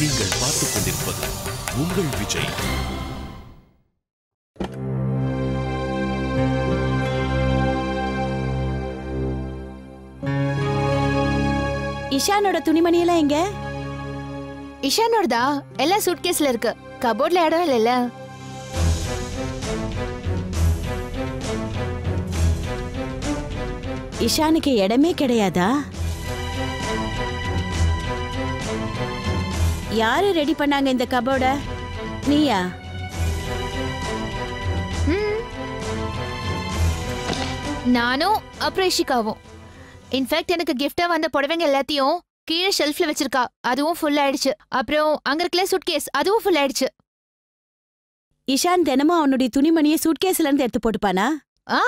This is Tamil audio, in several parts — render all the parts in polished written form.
நீங்கள் பார்த்துக் கொண்டிருப்பது உங்கள் விஜய். இஷானோட துணிமணி எல்லாம் எங்க? இஷானோடதா எல்லாம் சூட்கேஸ்ல இருக்கு. கபோர்ட்ல இடம் இல்லைல்ல. இஷானுக்கு இடமே கிடையாதா? யாரு ரெடி பண்ணாங்க இந்த கபோர்ட? நீயா? நானும் அப்ரேஷிகாவும். இன்ஃபேக்ட் எனக்கு கிஃப்டா வந்த புடவைங்க எல்லாத்தையும் கீழே ஷெல்ஃப்ல வச்சிருக்கா. அதுவும் ஃபுல் ஆயிடுச்சு. அப்புறம் அங்க இருக்கல சூட்கேஸ் அதுவும் ஃபுல் ஆயிடுச்சு. இஷான் தினமும் அவனுடைய துணிமணியை சூட்கேஸ்ல இருந்து எடுத்து போட்டுப்பானா? ஆ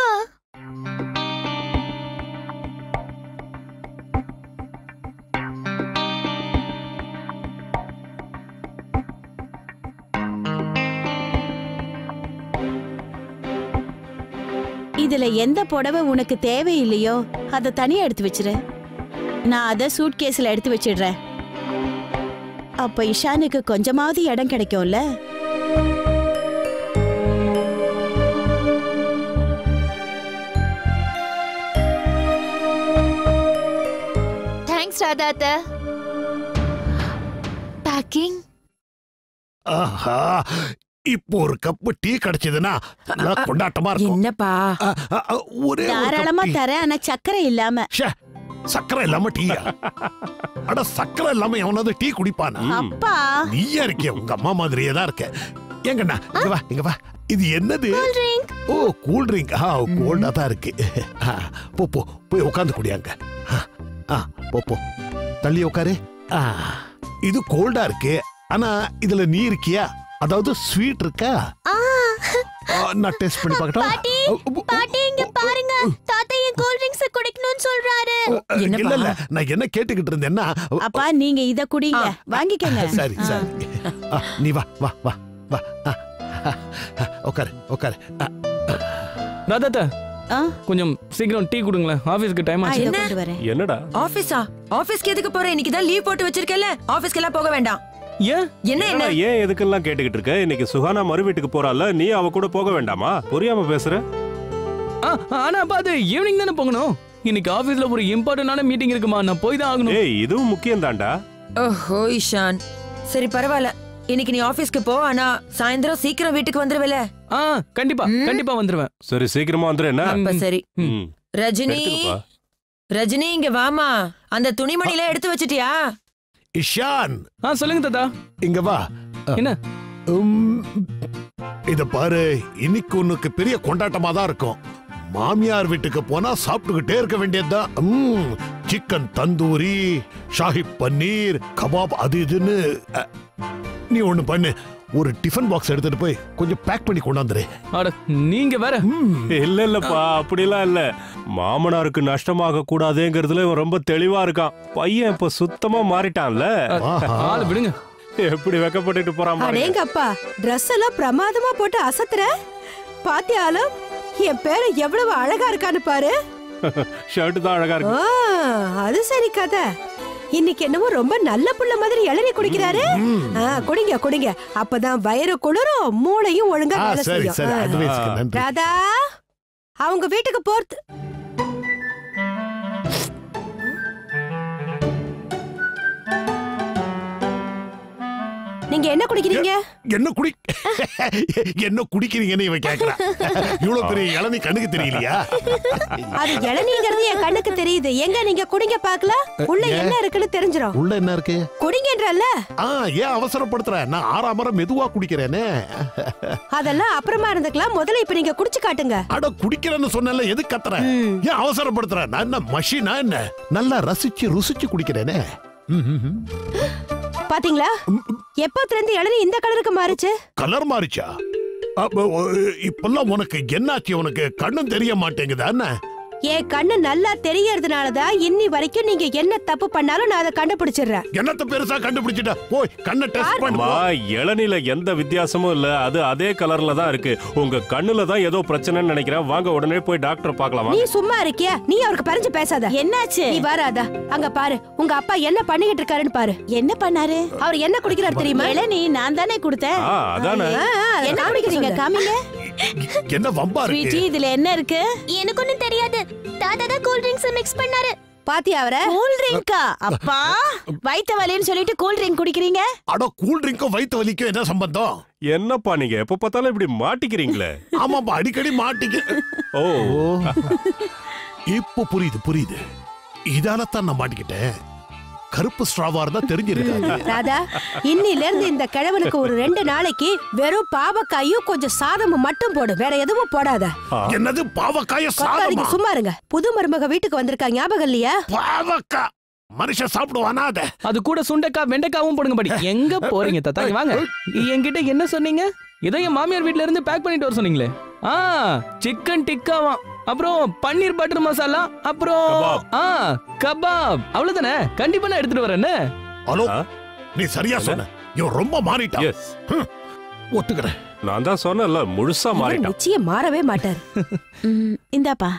இதுல எந்த புடவை உனக்கு தேவையில்லையோ அதை தனியா எடுத்து வச்சிரு. நான் அதை சூட்கேஸ்ல எடுத்து வச்சிடுறேன். அப்ப இஷானுக்கு கொஞ்சமாவது இடம் கிடைக்கும்ல. தேங்க்ஸ் ராதா அத்தை. பேக்கிங். ஆஹா, இப்போ ஒரு கப்பு டீ கிடைச்சதுன்னா கொண்டாட்டமா இருக்கும். என்னப்பா? ஒரே தாராளமா தரேன், ஆனா சக்கரை இல்லாம. சக்கரை இல்லாம டீயா? அட சக்கரை இல்லாம எவனாவது டீ குடிப்பானா? அப்பா நீயா இருக்கிய உங்க அம்மா மாதிரியே தான் இருக்க. எங்கண்ணா இங்க வா, இங்க வா. இது என்னது? Oh cool drink. கோல்டா தான் இருக்கு. போ போ போய் உட்காந்து குடியாங்க. போ போ தள்ளி உட்காரு. இது கோல்டா இருக்கு, ஆனா இதுல நீ இருக்கியா? அதாவது ஸ்வீட் இருக்கா? நான் டெஸ்ட் பண்ணி பார்க்கட்டா? பாட்டி இங்க பாருங்க, தாத்தா என் கூல் ட்ரிங்க்ஸ் குடிக்கணும்னு சொல்றாரு. இல்ல இல்ல, நான் என்ன கேட்டுக்கிட்டு இருந்தேன்னா, அப்பா நீங்க இத குடிங்க, வாங்கிக்கங்க. சரி சரி, நீ வா வா வா வா. உட்காரு உட்காரு. ராதா கொஞ்சம் சீக்கிரம் டீ குடுங்களேன், ஆபீஸ்க்கு டைம் ஆச்சு. என்னடா ஆபீஸா? ஆபீஸ்க்கு எதுக்கு போற? இன்னைக்கு தான் லீவ் போட்டு வச்சிருக்கல, ஆபீஸ்க்கு எல்லாம் போக வேண்டாம். என்ன எதுக்கெல்லாம் கேட்டுக்கிட்டு இருக்க? இன்னைக்கு சுகானா மறு வீட்டுக்கு போறால, நீ அவ கூட போக வேண்டாமா? புரியாம பேசுற. ஆனா அப்பா அது ஈவினிங் தானே போகணும். இன்னைக்கு ஆபீஸ்ல ஒரு இம்பார்ட்டன்டான மீட்டிங் இருக்குமா, நான் போய் தான் ஆகணும். ஏய் இதுவும் முக்கியம் தான்டா. ஓஹோ இஷான், சரி பரவாயில்ல, இன்னைக்கு நீ ஆபீஸ்க்கு போ, ஆனா சாயந்தரம் சீக்கிரம் வீட்டுக்கு வந்துருவல? கண்டிப்பா கண்டிப்பா வந்துருவேன். சரி சீக்கிரமா வந்துரு. என்ன அப்ப சரி. ரஜினி, ரஜினி இங்க வாமா. அந்த துணிமணில எடுத்து வச்சிட்டியா? இஷான். சொல்லுங்க தாத்தா. இங்க வா. என்ன? இத பாரு, இன்னைக்கு உனக்கு பெரிய கொண்டாட்டமா தான் இருக்கும். மாமியார் வீட்டுக்கு போனா சாப்பிட்டுக்கிட்டே இருக்க வேண்டியதுதான். சிக்கன் தந்தூரி, ஷாஹி பன்னீர், கபாப், அது இதுன்னு. நீ ஒண்ணு பண்ணு, ஒரு டிஃபன் பாக்ஸ் எடுத்துட்டு போய் கொஞ்சம் பேக் பண்ணி கொண்டாந்துரு. நீங்க வேற. இல்ல இல்லப்பா, அப்படிலாம் இல்ல. மாமனாருக்கு நஷ்டமாக கூடாதுங்கிறதுல இவன் ரொம்ப தெளிவா இருக்கான். பையன் இப்ப சுத்தமா மாறிட்டான்ல. விடுங்க. எப்படி வெக்கப்பட்டுட்டு போறான். அடேங்கப்பா, Dress எல்லாம் பிரமாதமா போட்டு அசத்துற. பாத்தியாலும் என் பேரு எவ்வளவு அழகா இருக்கான்னு பாரு. ஷர்ட் தான் அழகா இருக்கு. அது சரி கதை. இன்னைக்கு என்னமோ ரொம்ப நல்ல புள்ள மாதிரி இளநீ குடிக்கிறாரு. குடிங்க குடிங்க, அப்பதான் வயிறு குளிரும், மூளையும் ஒழுங்கா வேலை செய்யும். ராதா அவங்க வீட்டுக்கு போறது. நீங்க என்ன குடிக்கிறீங்க? என்ன குடிக்கிறீங்கன்னு இவன் கேக்குறான். இவ்வளவு பெரிய இளநீ கண்ணுக்கு தெரியலையா? அது இளநீங்கிறது என் கண்ணுக்கு தெரியுது. எங்க நீங்க குடிங்க பாக்கல, உள்ள என்ன இருக்குன்னு தெரிஞ்சிரும். உள்ள என்ன இருக்கு? குடிங்கன்றல்ல. ஏன் அவசரப்படுத்துற? நான் ஆறாமற மெதுவா குடிக்கிறேனே. அதெல்லாம் அப்புறமா இருந்துக்கலாம், முதல்ல இப்ப நீங்க குடிச்சு காட்டுங்க. அட குடிக்கிறேன்னு சொன்னல, எது கத்துற? ஏன் அவசரப்படுத்துற? நான் என்ன மஷினா என்ன? நல்லா ரசிச்சு ருசிச்சு குடிக்கிறேனே. பாத்தீங்களா, எப்பத்துல இருந்து இளநீ இந்த கலருக்கு மாறுச்சு? கலர் மாறிச்சா? இப்பெல்லாம் உனக்கு என்னாச்சு? உனக்கு கண்ணும் தெரிய மாட்டேங்குதா என்ன? என் கண்ணு நல்லா தெரியறதுனாலதான் இன்னி வரைக்கும் நீங்க என்ன தப்பு பண்ணாலும் நான் அதை கண்டுபிடிச்சிடுறேன். என்னத்த பெருசா கண்டுபிடிச்சிட்ட? போய் கண்ணை டெஸ்ட் பண்ணு. இளநில எந்த வித்தியாசமும் இல்ல, அது அதே கலர்ல தான் இருக்கு. உங்க கண்ணுல தான் ஏதோ பிரச்சனைன்னு நினைக்கிறேன். வாங்க உடனே போய் டாக்டர் பார்க்கலாம். நீ சும்மா இருக்கியா? நீ அவருக்கு பறிஞ்சு பேசாத. என்னாச்சு? நீ வராதா? அங்க பாரு, உங்க அப்பா என்ன பண்ணிக்கிட்டு இருக்காருன்னு பாரு. என்ன பண்ணாரு? அவர் என்ன குடிக்கிறாரு தெரியுமா? இளநீ நான் தானே கொடுத்தேன். அதானே. என்ன குடிக்கிறீங்க? காமிங்க. என்ன வம்பா இருக்கு? ஸ்வீட்டி, இதுல என்ன இருக்கு? எனக்கு ஒண்ணும் தெரியாது. தாத்தா தான் கூல் ட்ரிங்க்ஸ் மிக்ஸ் பண்ணாரு. பாத்தியா அவரை? கூல் ட்ரிங்கா? அப்பா, வயித்த வலின்னு சொல்லிட்டு கூல் ட்ரிங்க் குடிக்கிறீங்க? அட, கூல் ட்ரிங்க்கும் வயித்து வலிக்கும் என்ன சம்பந்தம்? என்னப்பா நீங்க எப்ப பார்த்தாலும் இப்படி மாட்டிக்கிறீங்களே? ஆமாப்பா, அடிக்கடி மாட்டிக்க. ஓ, இப்போ புரியுது. இதாலத்தான் நான் மாட்டிக்கிட்டேன். கருப்பு ஸ்ட்ராவா இருந்தா தெரிஞ்சிருக்காது. ராதா, இன்னில இருந்து இந்த கிழவனுக்கு ஒரு 2 நாளைக்கு வெறும் பாவக்காயும் கொஞ்சம் சாதமும் மட்டும் போடு, வேற எதுவும் போடாத. என்னது பாவக்காய சாதமா? சும்மா இருங்க. புது மருமக வீட்டுக்கு வந்திருக்கா, ஞாபகம் இல்லையா? பாவக்கா மனுஷன் சாப்பிடுவானா? அது கூட சுண்டைக்காய் வெண்டைக்காவும் போடுங்க படி. எங்க போறீங்க தாத்தா? வாங்க. என்கிட்ட என்ன சொன்னீங்க? ஏதோ என் மாமியார் வீட்ல இருந்து பேக் பண்ணிட்டு வர சொன்னீங்களே. சிக்கன் டிக்காவா, அப்புறம் பன்னீர் பட்டர் மசாலா, அப்புறம் கபாப். அவ்வளவுதானே? கண்டிப்பா நான் எடுத்துட்டு வரேன். ஹலோ, நீ சரியா சொன்ன. இவன் ரொம்ப மாறிட்டான். ஒத்துக்கிறேன். நான் தான் சொன்னேன்ல, முழுசா மாறிட்டான். நிச்சயம் மாறவே மாட்டார். இந்தாப்பா.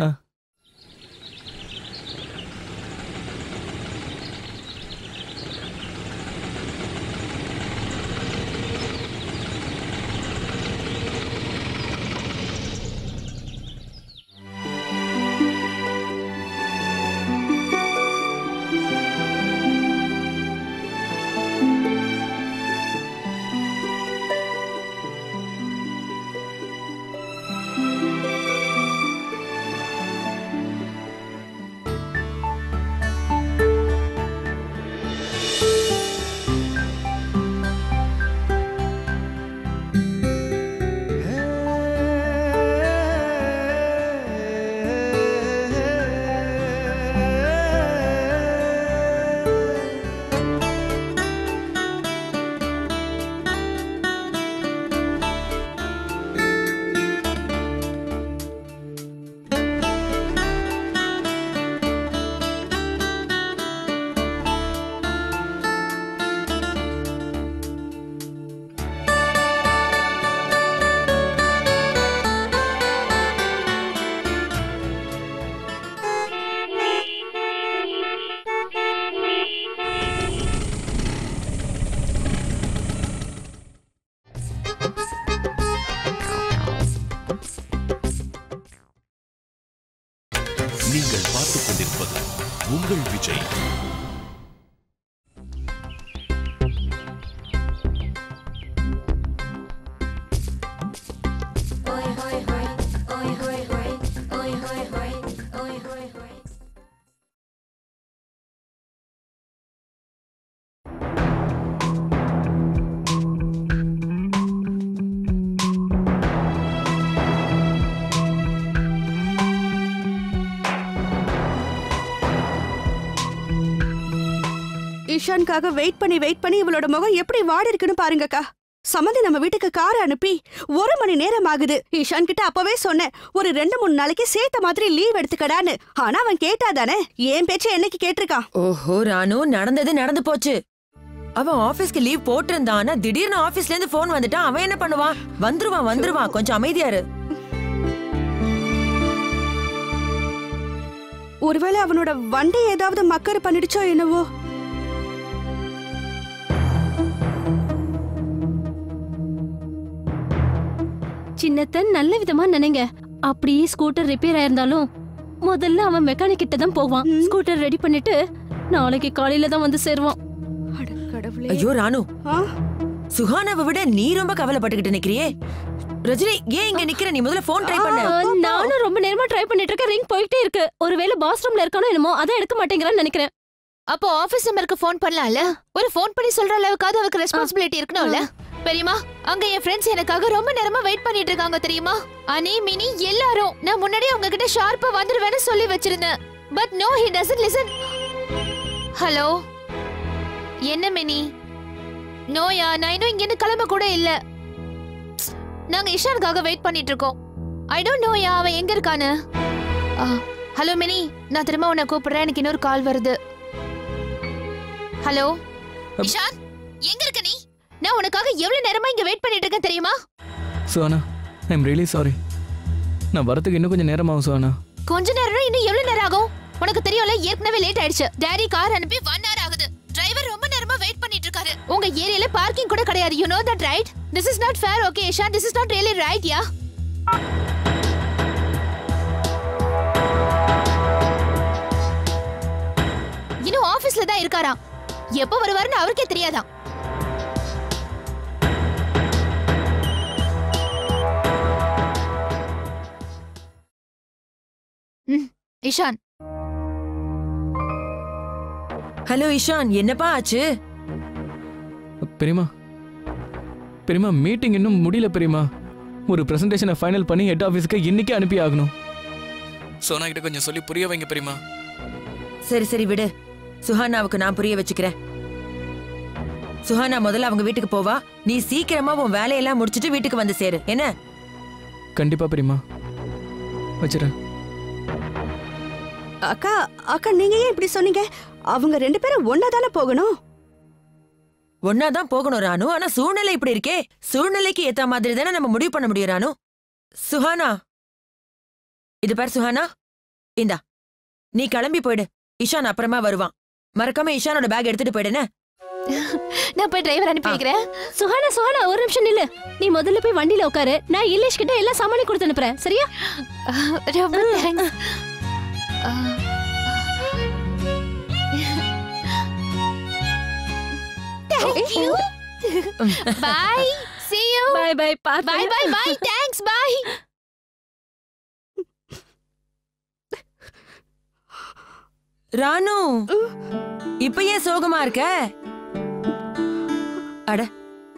நீங்கள் பார்த்துக் கொண்டிருப்பது உங்கள் விஜய். ஈஷானுக்காக வெயிட் பண்ணி இவளோட முகம் எப்படி வாடி இருக்குன்னு பாருங்கக்கா. சம்மந்தி நம்ம வீட்டுக்கு காரை அனுப்பி 1 மணி நேரம் ஆகுது. ஈஷான் கிட்ட அப்பவே சொன்னேன், ஒரு 2-3 நாளைக்கு சேர்த்த மாதிரி லீவ் எடுத்துக்கடான்னு. ஆனா அவன் கேட்டாதானே? ஏன் பேச்ச என்னைக்கு கேட்டிருக்கான்? ஓஹோ ராணு, நடந்தது நடந்து போச்சு. அவன் ஆபீஸ்க்கு லீவ் போட்டிருந்தானா திடீர்னு ஆபீஸ்ல இருந்து போன் வந்துட்டா அவன் என்ன பண்ணுவான்? வந்துருவான். கொஞ்சம் அமைதியா இரு. ஒருவேளை அவனோட வண்டி ஏதாவது மக்கர் பண்ணிடுச்சோ என்னவோ. சின்னத்தன் நல்ல விதமா நினைங்க. அப்படியே ஸ்கூட்டர் ரிப்பேர் ஆயிருந்தாலும் முதல்ல அவன் மெக்கானிக் கிட்ட தான் போவான். ஸ்கூட்டர் ரெடி பண்ணிட்டு நாளைக்கு காலையில தான் வந்து சேருவான். ஐயோ ராணு, சுஹானாவை விட நீ ரொம்ப கவலைப்பட்டுக்கிட்டு நிக்கிறியே. ரஜினி, ஏன் இங்க நிக்கிற? நீ முதல்ல போன் ட்ரை பண்ணு. நானும் ரொம்ப நேரமா ட்ரை பண்ணிட்டு இருக்கேன். ரிங் போயிட்டே இருக்கு. ஒருவேளை பாத்ரூம்ல இருக்கானோ என்னமோ, அதான் எடுக்க மாட்டேங்கிறான்னு நினைக்கிறேன். அப்போ ஆபீஸ் நம்பருக்கு ஃபோன் பண்ணலாம்ல. ஒரு ஃபோன் பண்ணி சொல்ற அளவுக்கு அவருக்கு ரெஸ்பான்சிபிலிட்டி இருக்கணும்ல. பெரியமா, அங்க என் ஃப்ரெண்ட்ஸ் எனக்காக ரொம்ப நேரமா வெயிட் பண்ணிட்டு இருக்காங்க தெரியுமா? அனி, மினி எல்லாரும். நான் முன்னாடியே அவங்க கிட்ட ஷார்ப்பா வந்துருவேன்னு சொல்லி வச்சிருந்தேன். But no, he doesn't listen. Hello, என்ன மினி? நோயா, நான் இன்னும் இங்க இருந்து கிளம்ப கூட இல்ல. நாங்க இஷானுக்காக வெயிட் பண்ணிட்டு இருக்கோம். ஐ டோன்ட் நோ யா, அவன் எங்க இருக்கானு. ஹலோ மினி, நான் திரும்ப உன்னை கூப்பிடுறேன், எனக்கு இன்னொரு கால் வருது. ஹலோ இஷான், எங்க இருக்க நீ? நான் உனக்காக எவ்வளவு நேரமா இங்க வெயிட் பண்ணிட்டு இருக்கேன் தெரியுமா? சுஹானா, ஐ அம் ரியலி சாரி. நான் வரதுக்கு இன்னும் கொஞ்சம் நேரம் ஆகும் சுஹானா. கொஞ்ச நேரம் இன்னும் எவ்வளவு நேரம் ஆகும்? உனக்கு தெரியும்ல, ஏற்கனவே லேட் ஆயிடுச்சு. டாடி கார் அனுப்பி 1 hour ஆகுது. டிரைவர் ரொம்ப நேரமா வெயிட் பண்ணிட்டு இருக்காரு. உங்க ஏரியால பார்க்கிங் கூட கிடையாது. You know that, right? This is not fair, okay, Ishan? This is not really right, yeah? இன்னும் ஆபீஸ்ல தான் இருக்காராம். எப்போ வருவாருன்னு அவருக்கே தெரியாதாம். இஷான். ஹலோ இஷான், என்னப்பா ஆச்சு? பெரியமா மீட்டிங் இன்னும் முடியல பெரியமா. ஒரு பிரசன்டேஷனை ஃபைனல் பண்ணி ஹெட் ஆபீஸ்க்கு இன்னைக்கே அனுப்பி ஆகணும். சோனா கிட்ட கொஞ்சம் சொல்லி புரிய வைங்க பெரியமா. சரி சரி விடு, சுஹானாவுக்கு நான் புரிய வச்சுக்கிறேன். சுஹானா முதல்ல அவங்க வீட்டுக்கு போவா, நீ சீக்கிரமா உன் வேலையெல்லாம் முடிச்சிட்டு வீட்டுக்கு வந்து சேரு, என்ன? கண்டிப்பா பெரியமா, வச்சிரேன். அக்கா அக்கா, நீங்க ஏன் இப்படி சொன்னீங்க? அவங்க 2 பேரும் ஒன்னா தானே போகணும். ஒன்னாதான் போகணும் ராணு, ஆனா சூழ்நிலை இப்படி இருக்கே. சூழ்நிலைக்கு ஏத்த மாதிரி தானே நம்ம முடிவு பண்ண முடியும் ராணு. சுஹானா, இது பாரு சுஹானா, இந்தா நீ கிளம்பி போயிடு. இஷான் அப்புறமா வருவான். மறக்காம இஷானோட பேக் எடுத்துட்டு போயிடுன. நான் போய் டிரைவர் அனுப்பி வைக்கிறேன். சுஹானா சுஹானா, ஒரு நிமிஷம் நில்லு. நீ முதல்ல போய் வண்டியில உட்காரு, நான் இலேஷ் கிட்ட எல்லா சாமானையும் கொடுத்து அனுப்புறேன், சரியா? ரொம்ப thanks. Thank you. Bye. See you. Bye bye. Bye bye bye. Thanks. Bye. ராணு, இப்ப ஏன் சோகமா இருக்க? அட,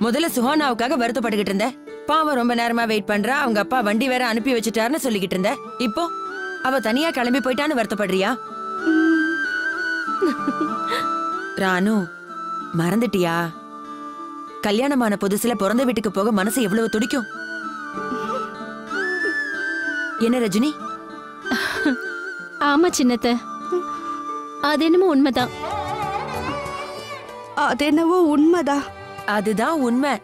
முதல்ல சுஹானாவுக்காக வருத்தப்பட்டுக்கிட்டு இருந்த. பாவம் ரொம்ப நேரமா வெயிட் பண்றா, அவங்க அப்பா வண்டி வேற அனுப்பி வச்சுட்டாருன்னு சொல்லிக்கிட்டு இருந்த. இப்போ அவ தனியா கிளம்பி போயிட்டான்னு வருத்தப்படுறியா? ராணு, மறந்துட்டியா? கல்யாணமான புதுசுல பிறந்த வீட்டுக்கு போக மனசு எவ்வளவு துடிக்கும். என்ன ரஜினி? ஆமா சின்னத்த, அது என்னமோ உண்மைதான். அது என்னவோ உண்மைதான். அதுதான் உண்மை.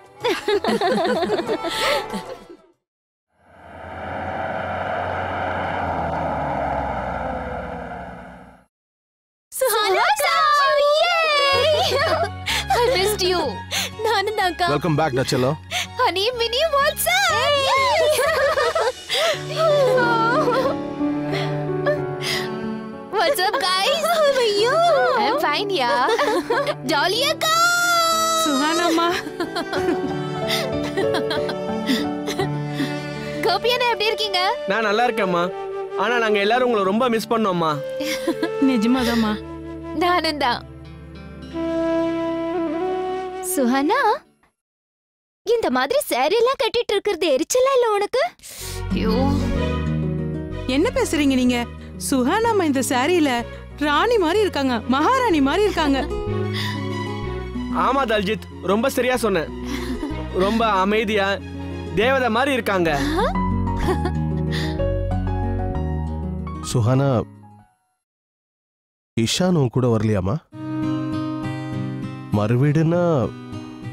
I missed you. நானும் தான் அக்கா. Welcome back, Nachello. Honey, Minnie, what's up? What's up, guys? How are you? I'm fine, yeah. Jolly akka. Suhana ma. கோபியண்ணா எப்படி இருக்கீங்க? நான் நல்லா இருக்கேம்மா. ஆனா நாங்க எல்லாரும் உங்களை ரொம்ப மிஸ் பண்ணோம்மா. நிஜமாதாம்மா. நானும் தான். சுஹானா, இந்த மாதிரி சாரி எல்லாம் கட்டிட்டு இருக்கிறது எரிச்சலா இல்ல உனக்கு? ஐயோ, என்ன பேசுறீங்க நீங்க? சுஹானாமா இந்த சாரியில ராணி மாதிரி இருக்காங்க, மகாராணி மாதிரி இருக்காங்க. ஆமா தல்ஜித், ரொம்ப சரியா சொன்ன. ரொம்ப அமைதியா தேவதை மாதிரி இருக்காங்க. சுஹானா, இஷான் உன் கூட வரலையாமா? மறுவீடுன்னா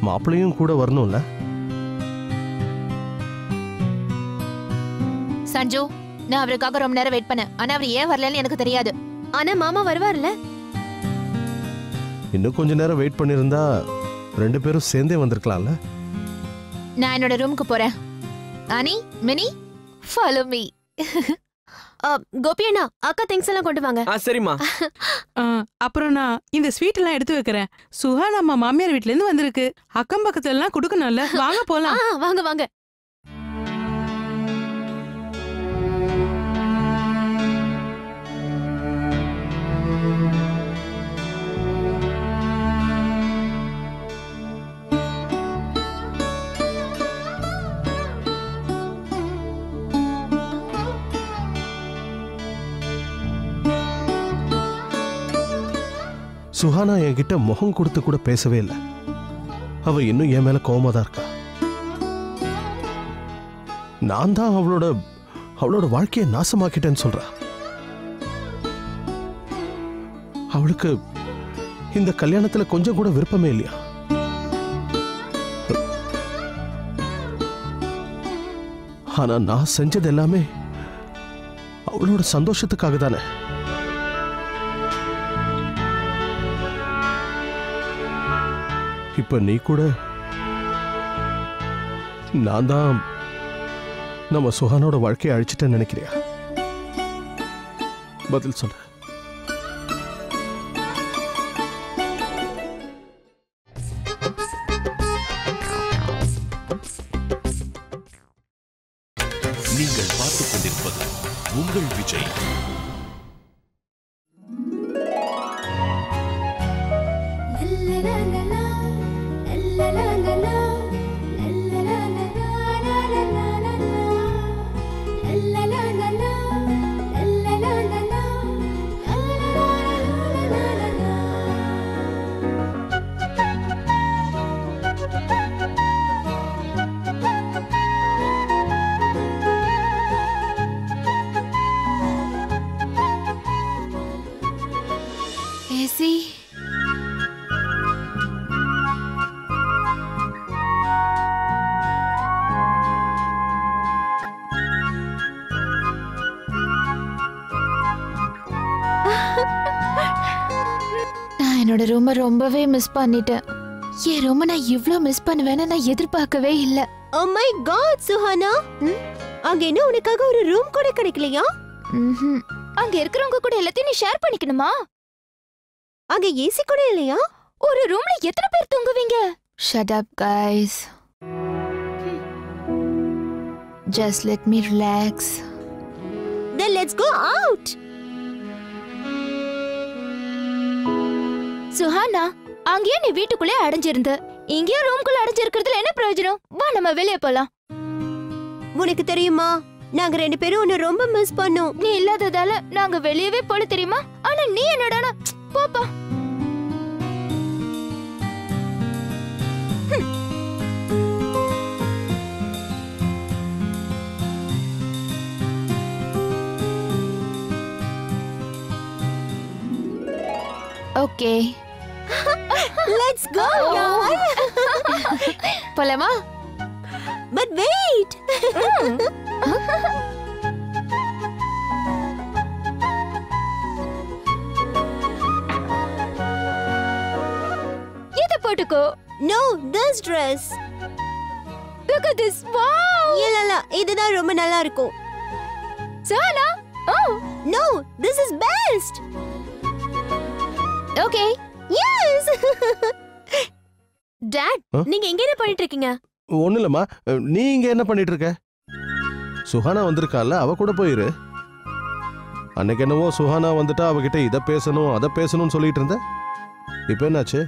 மாப்பிள்ளையும் கூட வரணும்ல? சஞ்சு, நான் அவருக்காக ரொம்ப நேரம் வெயிட் பண்ணேன். ஆனா அவர் ஏன் வரலன்னு எனக்கு தெரியாது. ஆனா மாமா வருவார்ல? இன்னும் கொஞ்ச நேரம் வெயிட் பண்ணிருந்தா 2 பேரும் சேர்ந்தே வந்திருக்கலாம்ல? நான் என்னோட ரூமுக்கு போறேன். அனி, மினி, ஃபாலோ மீ. கோபி அண்ணா, அக்கா திங்ஸ் எல்லாம் கொண்டு வாங்க. சரிம்மா. அப்புறம் நான் இந்த ஸ்வீட் எல்லாம் எடுத்து வைக்கிறேன். சுஹானாமா மாமியார் வீட்ல இருந்து வந்திருக்கு. அக்கம் பக்கத்துல எல்லாம் கொடுக்கணும்ல. வாங்க போலாம். வாங்க வாங்க. சுஹானா என்கிட்ட முகம் கொடுத்து கூட பேசவே இல்லை. அவ இன்னும் என் மேல கோவமா தான் இருக்கா. நான் தான் அவளோட வாழ்க்கையை நாசமாக்கிட்டேன்னு சொல்றா. அவளுக்கு இந்த கல்யாணத்துல கொஞ்சம் கூட விருப்பமே இல்லையா? ஆனா நான் செஞ்சது எல்லாமே அவளோட சந்தோஷத்துக்காக தானே. இப்ப நீ கூட நான் தான் நம்ம சுஹானோட வாழ்க்கையை அழிச்சிட்டேன்னு நினைக்கிறியா? பதில் சொல்ல. நீங்கள் பார்த்துக் கொண்டிருப்பது உங்கள் விஜய். என்னோட ரூமை ரொம்பவே மிஸ் பண்ணிட்டேன். என் ரூமை நான் இவ்ளோ மிஸ் பண்ணுவேன்னு நான் எதிர்பார்க்கவே இல்ல. Oh my god, சுஹானா, அங்க என்ன உனக்காக ஒரு ரூம் கூட கிடைக்கலையா? அங்க இருக்கிறவங்க கூட எல்லாத்தையும் நீ ஷேர் பண்ணிக்கணுமா? அங்க ஏசி கூட இல்லையா? ஒரு ரூம்ல எத்தனை பேர் தூங்குவீங்க? Shut up guys. Just let me relax. Then let's go out. Suhana, அங்கேயே நீ வீட்டுக்குள்ளே அடைஞ்சிருந்த, இங்கேயும் ரூம்குள்ள அடைஞ்சிருக்கிறதுல என்ன பிரயோஜனம்? வா நம்ம வெளியே போலாம். உனக்கு தெரியுமா, நாங்க 2 பேரும் உன்னை ரொம்ப மிஸ் பண்ணோம். நீ இல்லாததால நாங்க வெளியவே போல தெரியுமா? ஆனா நீ என்னடானா போப்பா. Okay, let's go. போலாமா? But wait. இத போட்டுக்கோ. No, this dress. Look at this. Wow. இல்ல, இதுதான் ரொம்ப நல்லா இருக்கும். Sana. Oh. No, this is best. Okay. Yes. Dad, நீங்க எங்க என்ன பண்ணிட்டு இருக்கீங்க? ஒண்ணு இல்லம்மா, நீ இங்க என்ன பண்ணிட்டு இருக்க? சுஹானா வந்திருக்கால, அவ கூட போயிரு. அன்னைக்கு என்னவோ சுஹானா வந்துட்டா அவகிட்ட இத பேசணும் அத பேசணும்னு சொல்லிட்டு இருந்த. இப்போ என்னாச்சு?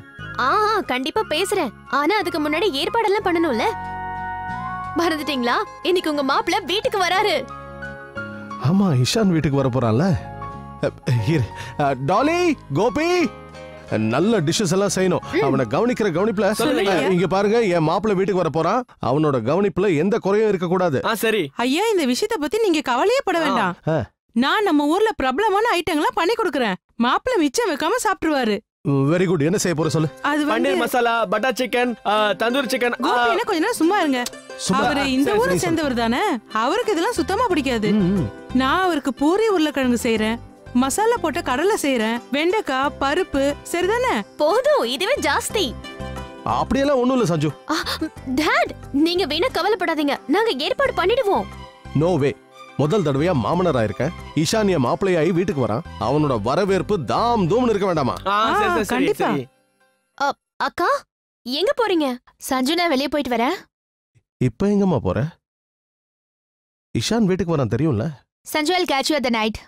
கண்டிப்பா பேசுறேன். ஆனா அதுக்கு முன்னாடி ஏற்பாடெல்லாம் பண்ணணும்ல. மறந்துட்டீங்களா? இன்னைக்கு உங்க மாப்பிள்ளை வீட்டுக்கு வராரு. ஆமா, இஷான் வீட்டுக்கு வர போறான்ல. டாலி, கோபி, நல்ல டிஷ்ஷஸ் எல்லாம் செய்யணும். அவனை கவனிக்கிற கவனிப்புல இங்க பாருங்க, என் மாப்பிள்ளை வீட்டுக்கு வர போறான். அவனோட கவனிப்புல எந்த குறையும் இருக்க கூடாது. சரி ஐயா, இந்த விஷயத்தை பத்தி நீங்க கவலையே பட வேண்டாம். நான் நம்ம ஊர்ல பிரபலமான ஐட்டங்கள்லாம் பண்ணி கொடுக்கறேன். மாப்பிள்ளை மிச்சம் வைக்காம சாப்பிட்டுருவாரு. Very good. என்ன செய்ய போற சொல்லு? அது paneer masala, butter chicken, tandoori chicken. Gopi என்ன கொஞ்ச நேரம் சும்மா இருங்க. அவரு இந்த ஊரை சேர்ந்தவர் தானே, அவருக்கு இதெல்லாம் சுத்தமா பிடிக்காது. நான் அவருக்கு பூரி உருளைக்கிழங்கு செய்யறேன், மசாலா போட்ட கடலை செய்யறேன், வெண்டைக்காய், பருப்பு. சரிதானே? போதும், இதுவே ஜாஸ்தி. அப்படியெல்லாம் ஒண்ணும் இல்ல சஞ்சு. டாட், நீங்க வேணா கவலைப்படாதீங்க, நாங்க ஏற்பாடு பண்ணிடுவோம். No way. முதல் தடவையா மாமனாரா இருக்கேன். ஈஷானிய மாப்பிள்ளையாயி வீட்டுக்கு வரான். அவனோட வரவேற்பு தாம் தூம்னு இருக்க வேண்டாமா? கண்டிப்பா. அக்கா, எங்க போறீங்க? சஞ்சு, நான் வெளியே போயிட்டு வரேன். இப்ப எங்கம்மா போற? இஷான் வீட்டுக்கு வரான் தெரியும்ல. Sanju, I'll catch you at the night.